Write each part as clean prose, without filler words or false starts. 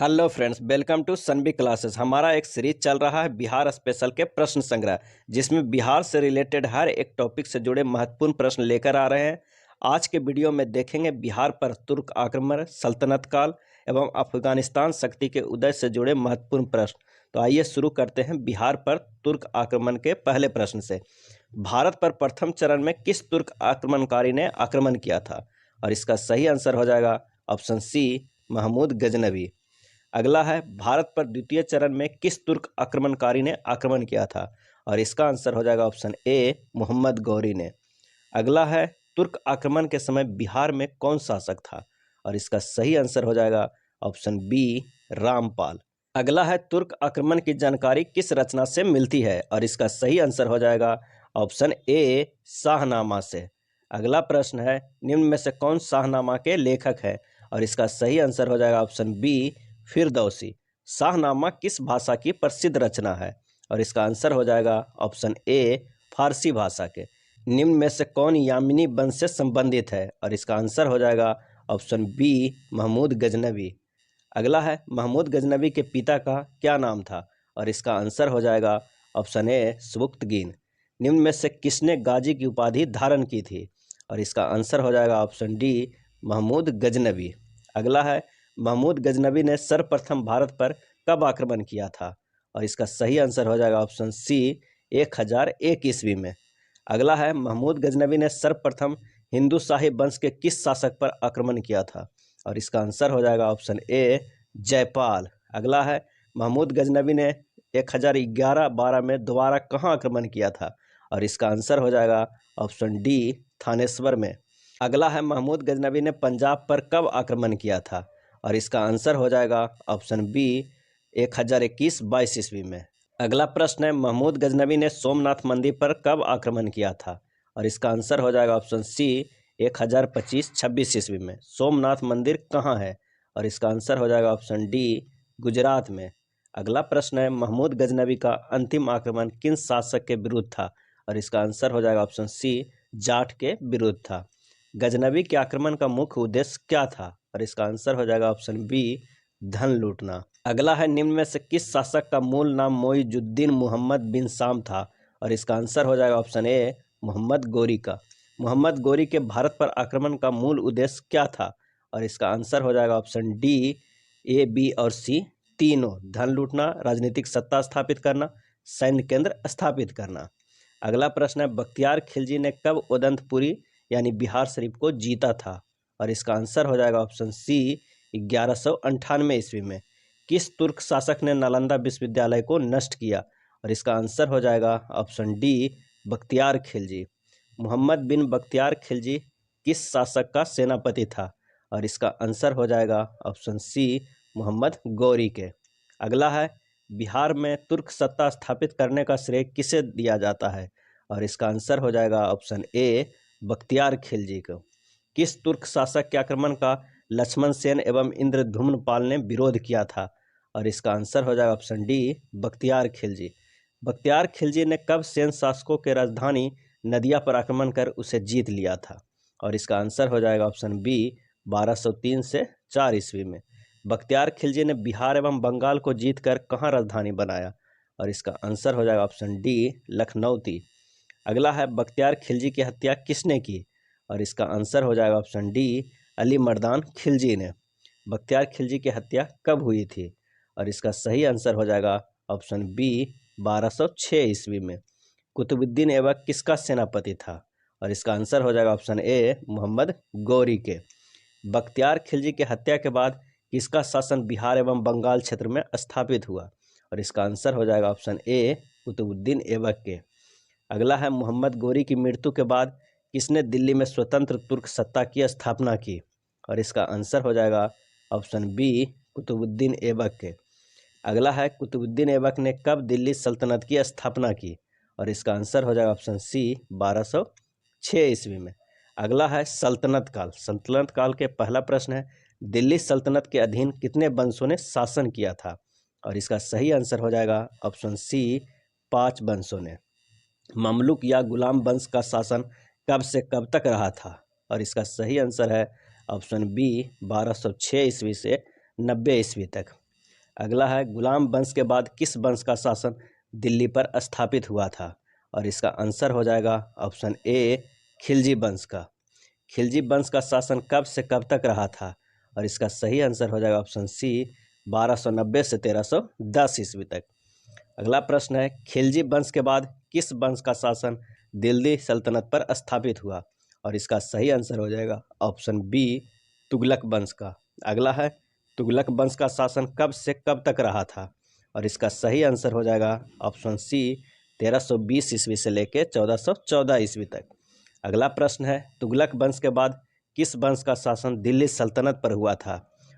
Hello friends, welcome to सनबी classes. हमारा एक सीरीज चल रहा है बिहार स्पेशल के प्रश्न संग्रह, जिसमें बिहार से रिलेटेड हर एक टॉपिक से जुड़े महत्वपूर्ण प्रश्न लेकर आ रहे हैं। आज के वीडियो में देखेंगे बिहार पर तुर्क आक्रमण, सल्तनत काल एवं अफगानिस्तान शक्ति के उदय से जुड़े महत्वपूर्ण प्रश्न। तो आइए शुरू करते हैं बिहार पर तुर्क आक्रमण के पहले प्रश्न से। भारत पर प्रथम चरण में किस तुर्क आक्रमणकारी ने आक्रमण किया था? और इसका सही आंसर हो जाएगा ऑप्शन सी, महमूद गजनवी। अगला है, भारत पर द्वितीय चरण में किस तुर्क आक्रमणकारी ने आक्रमण किया था? और इसका आंसर हो जाएगा ऑप्शन ए, मोहम्मद गौरी ने। अगला है, तुर्क आक्रमण के समय बिहार में कौन शासक था? और इसका सही आंसर हो जाएगा ऑप्शन बी, रामपाल। अगला है, तुर्क आक्रमण की जानकारी किस रचना से मिलती है? और इसका सही आंसर हो जाएगा ऑप्शन ए, शाहनामा से। अगला प्रश्न है, निम्न में से कौन शाहनामा के लेखक है? और इसका सही आंसर हो जाएगा ऑप्शन बी, फिरदौसी। शाहनामा किस भाषा की प्रसिद्ध रचना है? और इसका आंसर हो जाएगा ऑप्शन ए, फारसी भाषा के। निम्न में से कौन यामिनी वंश से संबंधित है? और इसका आंसर हो जाएगा ऑप्शन बी, महमूद गजनवी। अगला है, महमूद गजनवी के पिता का क्या नाम था? और इसका आंसर हो जाएगा ऑप्शन ए, सुबुक्तगीन। निम्न में से किसने गाजी की उपाधि धारण की थी? और इसका आंसर हो जाएगा ऑप्शन डी, महमूद गजनवी। अगला है, महमूद गजनवी ने सर्वप्रथम भारत पर कब आक्रमण किया था? और इसका सही आंसर हो जाएगा ऑप्शन सी, 1001 ईस्वी में। अगला है, महमूद गजनवी ने सर्वप्रथम हिंदू शाही वंश के किस शासक पर आक्रमण किया था? और इसका आंसर हो जाएगा ऑप्शन ए, जयपाल। अगला है, महमूद गजनवी ने 1011-12 में दोबारा कहाँ आक्रमण किया था? और इसका आंसर हो जाएगा ऑप्शन डी, थानेश्वर में। अगला है, महमूद गजनवी ने पंजाब पर कब आक्रमण किया था? और इसका आंसर हो जाएगा ऑप्शन बी, 1021-22 ईस्वी में। अगला प्रश्न है, महमूद गजनवी ने सोमनाथ मंदिर पर कब आक्रमण किया था? और इसका आंसर हो जाएगा ऑप्शन सी, 1025-26 ईस्वी में। सोमनाथ मंदिर कहाँ है? और इसका आंसर हो जाएगा ऑप्शन डी, गुजरात में। अगला प्रश्न है, महमूद गजनवी का अंतिम आक्रमण किन शासक के विरुद्ध था? और इसका आंसर हो जाएगा ऑप्शन सी, जाट के विरुद्ध था। गजनवी के आक्रमण का मुख्य उद्देश्य क्या था? और इसका आंसर हो जाएगा ऑप्शन बी, धन लूटना। अगला है, निम्न में से किस शासक का मूल नाम मोइजुद्दीन मुहम्मद बिन शाम था? और इसका आंसर हो जाएगा ऑप्शन ए, मोहम्मद गौरी का। मोहम्मद गौरी के भारत पर आक्रमण का मूल उद्देश्य क्या था? और इसका आंसर हो जाएगा ऑप्शन डी, ए, बी और सी तीनों। धन लूटना, राजनीतिक सत्ता स्थापित करना, सैन्य केंद्र स्थापित करना। अगला प्रश्न है, बख्तियार खिलजी ने कब उदंतपुरी यानी बिहार शरीफ को जीता था? और इसका आंसर हो जाएगा ऑप्शन सी, 1198 ईस्वी में। किस तुर्क शासक ने नालंदा विश्वविद्यालय को नष्ट किया? और इसका आंसर हो जाएगा ऑप्शन डी, बख्तियार खिलजी। मोहम्मद बिन बख्तियार खिलजी किस शासक का सेनापति था? और इसका आंसर हो जाएगा ऑप्शन सी, मोहम्मद गौरी के। अगला है, बिहार में तुर्क सत्ता स्थापित करने का श्रेय किसे दिया जाता है? और इसका आंसर हो जाएगा ऑप्शन ए, बख्तियार खिलजी को। किस तुर्क शासक के आक्रमण का लक्ष्मण सेन एवं इंद्रद्युम्न पाल ने विरोध किया था? और इसका आंसर हो जाएगा ऑप्शन डी, बख्तियार खिलजी। बख्तियार खिलजी ने कब सेन शासकों के राजधानी नदिया पर आक्रमण कर उसे जीत लिया था? और इसका आंसर हो जाएगा ऑप्शन बी, 1203 से 4 ईस्वी में। बख्तियार खिलजी ने बिहार एवं बंगाल को जीतकर कहाँ राजधानी बनाया? और इसका आंसर हो जाएगा ऑप्शन डी, लखनऊती। अगला है, बख्तियार खिलजी की हत्या किसने की? और इसका आंसर हो जाएगा ऑप्शन डी, अली मर्दान खिलजी ने। बख्तियार खिलजी की हत्या कब हुई थी? और इसका सही आंसर हो जाएगा ऑप्शन बी, 1206 ईस्वी में। कुतुबुद्दीन ऐबक किसका सेनापति था? और इसका आंसर हो जाएगा ऑप्शन ए, मोहम्मद गौरी के। बख्तियार खिलजी की हत्या के बाद किसका शासन बिहार एवं बंगाल क्षेत्र में स्थापित हुआ? और इसका आंसर हो जाएगा ऑप्शन ए, कुतुबुद्दीन ऐबक के। अगला है, मोहम्मद गौरी की मृत्यु के बाद किसने दिल्ली में स्वतंत्र तुर्क सत्ता की स्थापना की? और इसका आंसर हो जाएगा ऑप्शन बी, कुतुबुद्दीन ऐबक के। अगला है, कुतुबुद्दीन ऐबक ने कब दिल्ली सल्तनत की स्थापना की? और इसका आंसर हो जाएगा ऑप्शन सी, 1206 ईस्वी में। अगला है, सल्तनत काल। सल्तनत काल के पहला प्रश्न है, दिल्ली सल्तनत के अधीन कितने वंशों ने शासन किया था? और इसका सही आंसर हो जाएगा ऑप्शन सी, 5 वंशों ने। ममलुक या गुलाम वंश का शासन कब से कब तक रहा था? और इसका सही आंसर है ऑप्शन बी, 1206 ईस्वी से 90 ईस्वी तक। अगला है गुलाम वंश के बाद किस वंश का शासन दिल्ली पर स्थापित हुआ था, और इसका आंसर हो जाएगा ऑप्शन ए खिलजी वंश का। खिलजी वंश का शासन कब से कब तक रहा था, और इसका सही आंसर हो जाएगा ऑप्शन सी 1290 से 1310 ईस्वी तक। अगला प्रश्न है खिलजी वंश के बाद किस वंश का शासन दिल्ली सल्तनत पर स्थापित हुआ, और इसका सही आंसर हो जाएगा ऑप्शन बी तुगलक वंश का। अगला है तुगलक वंश का शासन कब से कब तक रहा था, और इसका सही आंसर हो जाएगा ऑप्शन सी 1320 ईस्वी से लेकर 1414 ईस्वी तक। अगला प्रश्न है तुगलक वंश के बाद किस वंश का शासन दिल्ली सल्तनत पर हुआ था,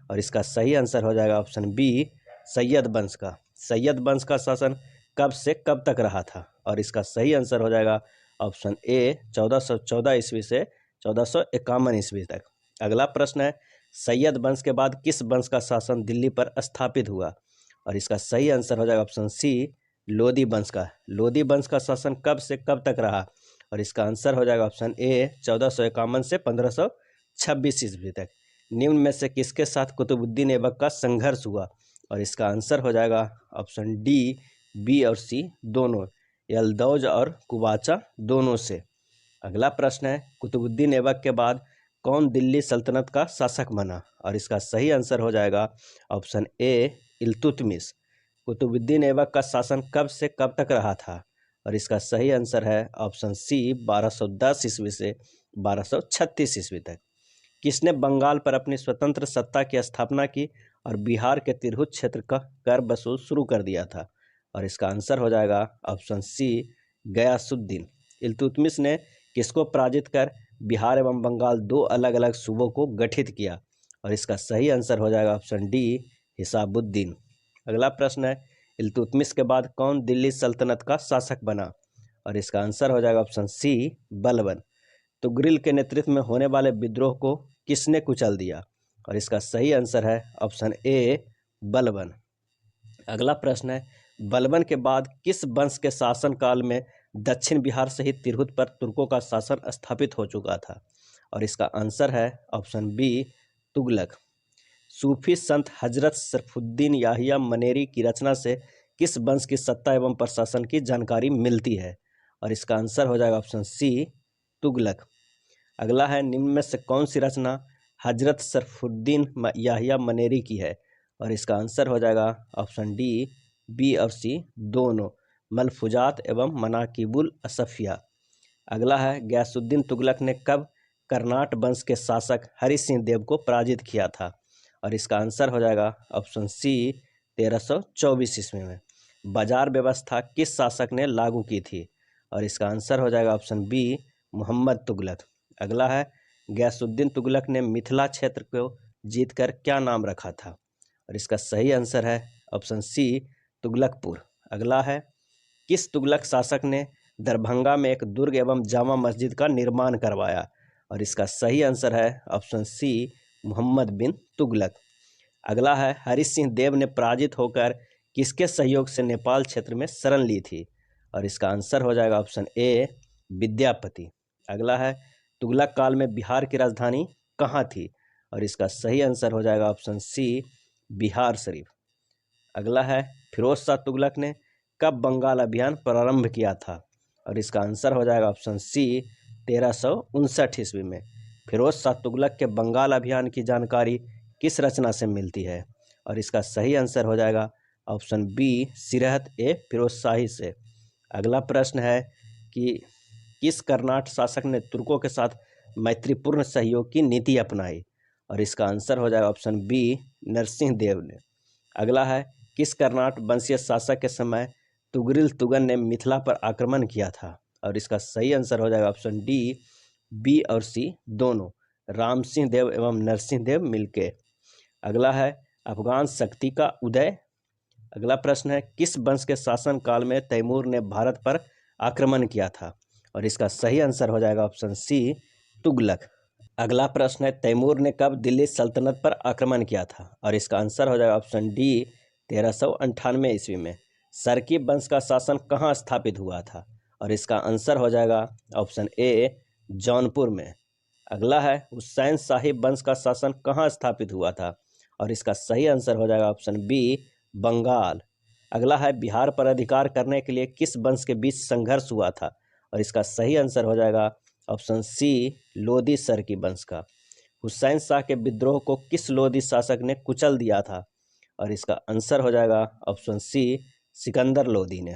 और इसका सही आंसर हो जाएगा ऑप्शन बी सैयद वंश का। सैयद वंश का शासन कब से कब तक रहा था, और इसका सही आंसर हो जाएगा ऑप्शन ए 1414 ईस्वी से 1451 ईस्वी तक। अगला प्रश्न है सैयद वंश के बाद किस वंश का शासन दिल्ली पर स्थापित हुआ, और इसका सही आंसर हो जाएगा ऑप्शन सी लोदी वंश का। लोदी वंश का शासन कब से कब तक रहा, और इसका आंसर हो जाएगा ऑप्शन ए 1451 से 1526 ईस्वी तक। निम्न में से किसके साथ कुतुबुद्दीन ऐबक का संघर्ष हुआ, और इसका आंसर हो जाएगा ऑप्शन डी बी और सी दोनों, यलदौज और कुबाचा दोनों से। अगला प्रश्न है कुतुबुद्दीन ऐबक के बाद कौन दिल्ली सल्तनत का शासक बना, और इसका सही आंसर हो जाएगा ऑप्शन ए इल्तुतमिश। कुतुबुद्दीन ऐबक का शासन कब से कब तक रहा था, और इसका सही आंसर है ऑप्शन सी 1210 ईस्वी से 1236 ईस्वी तक। किसने बंगाल पर अपनी स्वतंत्र सत्ता की स्थापना की और बिहार के तिरहुत क्षेत्र का कर वसूल शुरू कर दिया था, और इसका आंसर हो जाएगा ऑप्शन सी गयासुद्दीन। इल्तुतमिश ने किसको पराजित कर बिहार एवं बंगाल दो अलग अलग सूबों को गठित किया, और इसका सही आंसर हो जाएगा ऑप्शन डी हिसाबुद्दीन। अगला प्रश्न है इल्तुतमिश के बाद कौन दिल्ली सल्तनत का शासक बना, और इसका आंसर हो जाएगा ऑप्शन सी बलबन। तुगरिल के नेतृत्व में होने वाले विद्रोह को किसने कुचल दिया, और इसका सही आंसर है ऑप्शन ए बलबन। अगला प्रश्न है बलबन के बाद किस वंश के शासन काल में दक्षिण बिहार सहित तिरहुत पर तुर्कों का शासन स्थापित हो चुका था, और इसका आंसर है ऑप्शन बी तुगलक। सूफी संत हजरत सरफुद्दीन याहिया मनेरी की रचना से किस वंश की सत्ता एवं प्रशासन की जानकारी मिलती है, और इसका आंसर हो जाएगा ऑप्शन सी तुगलक। अगला है निम्न में से कौन सी रचना हजरत सरफुद्दीन याहिया मनेरी की है, और इसका आंसर हो जाएगा ऑप्शन डी बी और सी दोनों, मलफुजात एवं मनाकिबुल असफिया। अगला है गयासुद्दीन तुगलक ने कब कर्नाट वंश के शासक हरि सिंह देव को पराजित किया था, और इसका आंसर हो जाएगा ऑप्शन सी 1324 ईस्वी में। बाजार व्यवस्था किस शासक ने लागू की थी, और इसका आंसर हो जाएगा ऑप्शन बी मोहम्मद तुगलक। अगला है गयासुद्दीन तुगलक ने मिथिला क्षेत्र को जीतकर क्या नाम रखा था, और इसका सही आंसर है ऑप्शन सी तुगलकपुर। अगला है किस तुगलक शासक ने दरभंगा में एक दुर्ग एवं जामा मस्जिद का निर्माण करवाया, और इसका सही आंसर है ऑप्शन सी मोहम्मद बिन तुगलक। अगला है हरि सिंह देव ने पराजित होकर किसके सहयोग से नेपाल क्षेत्र में शरण ली थी, और इसका आंसर हो जाएगा ऑप्शन ए विद्यापति। अगला है तुगलक काल में बिहार की राजधानी कहाँ थी, और इसका सही आंसर हो जाएगा ऑप्शन सी बिहार शरीफ। अगला है फिरोज शाह तुगलक ने कब बंगाल अभियान प्रारंभ किया था, और इसका आंसर हो जाएगा ऑप्शन सी 1359 ईस्वी में। फिरोज शाह तुगलक के बंगाल अभियान की जानकारी किस रचना से मिलती है, और इसका सही आंसर हो जाएगा ऑप्शन बी सिरहत ए फिरोज शाही से। अगला प्रश्न है कि किस कर्नाट शासक ने तुर्कों के साथ मैत्रीपूर्ण सहयोग की नीति अपनाई, और इसका आंसर हो जाएगा ऑप्शन बी नरसिंह देव ने। अगला है किस कर्नाट वंशीय शासक के समय तुगरिल तुगन ने मिथिला पर आक्रमण किया था, और इसका सही आंसर हो जाएगा ऑप्शन डी बी और सी दोनों, राम सिंह देव एवं नरसिंह देव मिलके। अगला है अफगान शक्ति का उदय। अगला प्रश्न है किस वंश के शासन काल में तैमूर ने भारत पर आक्रमण किया था, और इसका सही आंसर हो जाएगा ऑप्शन सी तुगलक। अगला प्रश्न है तैमूर ने कब दिल्ली सल्तनत पर आक्रमण किया था, और इसका आंसर हो जाएगा ऑप्शन डी 1398 ईस्वी में। सरकीब वंश का शासन कहाँ स्थापित हुआ था, और इसका आंसर हो जाएगा ऑप्शन ए जौनपुर में। अगला है हुसैन साहिब वंश का शासन कहाँ स्थापित हुआ था, और इसका सही आंसर हो जाएगा ऑप्शन बी बंगाल। अगला है बिहार पर अधिकार करने के लिए किस वंश के बीच संघर्ष हुआ था, और इसका सही आंसर हो जाएगा ऑप्शन सी लोदी सरकी वंश का। हुसैन शाह के विद्रोह को किस लोदी शासक ने कुचल दिया था, और इसका आंसर हो जाएगा ऑप्शन सी सिकंदर लोदी ने।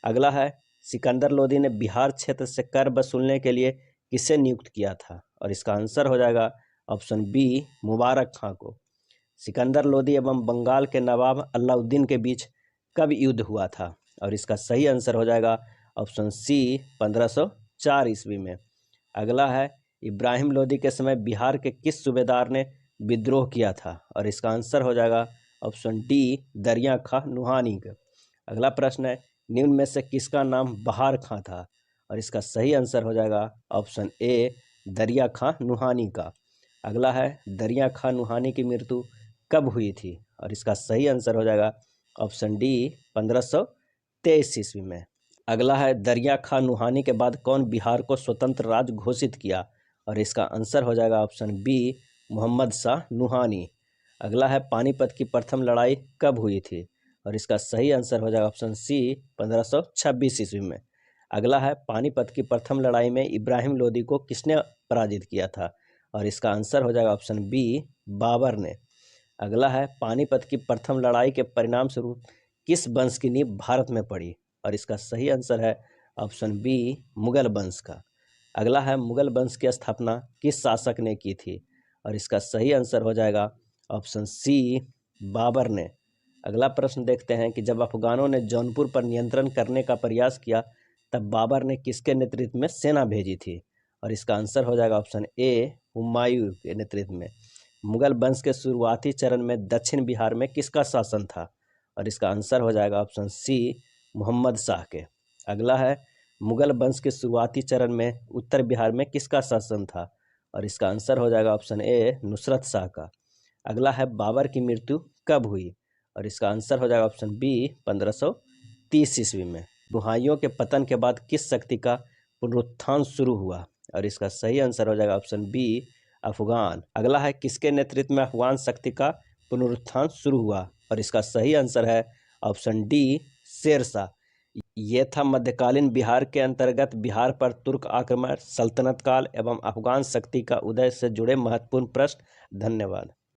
अगला है सिकंदर लोदी ने बिहार क्षेत्र से कर वसूलने के लिए किसे नियुक्त किया था, और इसका आंसर हो जाएगा ऑप्शन बी मुबारक खां को। सिकंदर लोदी एवं बंगाल के नवाब अलाउद्दीन के बीच कब युद्ध हुआ था, और इसका सही आंसर हो जाएगा ऑप्शन सी 1504 ईस्वी में। अगला है इब्राहिम लोदी के समय बिहार के किस सूबेदार ने विद्रोह किया था, और इसका आंसर हो जाएगा ऑप्शन डी दरिया खां नुहानी का। अगला प्रश्न है निम्न में से किसका नाम बहार खां था, और इसका सही आंसर हो जाएगा ऑप्शन ए दरिया खां नुहानी का। अगला है दरिया खां नुहानी की मृत्यु कब हुई थी, और इसका सही आंसर हो जाएगा ऑप्शन डी 1523 ईस्वी में। अगला है दरिया खां नुहानी के बाद कौन बिहार को स्वतंत्र राज्य घोषित किया, और इसका आंसर हो जाएगा ऑप्शन बी मोहम्मद शाह नुहानी। अगला है पानीपत की प्रथम लड़ाई कब हुई थी, और इसका सही आंसर हो जाएगा ऑप्शन सी 1526 ईस्वी में। अगला है पानीपत की प्रथम लड़ाई में इब्राहिम लोदी को किसने पराजित किया था, और इसका आंसर हो जाएगा ऑप्शन बी बाबर ने। अगला है पानीपत की प्रथम लड़ाई के परिणाम स्वरूप किस वंश की नींव भारत में पड़ी, और इसका सही आंसर है ऑप्शन बी मुगल वंश का। अगला है मुगल वंश की स्थापना किस शासक ने की थी, और इसका सही आंसर हो जाएगा ऑप्शन सी बाबर ने। अगला प्रश्न देखते हैं कि जब अफगानों ने जौनपुर पर नियंत्रण करने का प्रयास किया तब बाबर ने किसके नेतृत्व में सेना भेजी थी, और इसका आंसर हो जाएगा ऑप्शन ए हुमायूं के नेतृत्व में। मुगल वंश के शुरुआती चरण में दक्षिण बिहार में किसका शासन था, और इसका आंसर हो जाएगा ऑप्शन सी मोहम्मद शाह के। अगला है मुगल वंश के शुरुआती चरण में उत्तर बिहार में किसका शासन था, और इसका आंसर हो जाएगा ऑप्शन ए नुसरत शाह का। अगला है बाबर की मृत्यु कब हुई, और इसका आंसर हो जाएगा ऑप्शन बी 1530 ईस्वी में। बुहाइयों के पतन के बाद किस शक्ति का पुनरुत्थान शुरू हुआ, और इसका सही आंसर हो जाएगा ऑप्शन बी अफगान। अगला है किसके नेतृत्व में अफगान शक्ति का पुनरुत्थान शुरू हुआ, और इसका सही आंसर है ऑप्शन डी शेर शाह। ये था मध्यकालीन बिहार के अंतर्गत बिहार पर तुर्क आक्रमण, सल्तनत काल एवं अफगान शक्ति का उदय से जुड़े महत्वपूर्ण प्रश्न। धन्यवाद।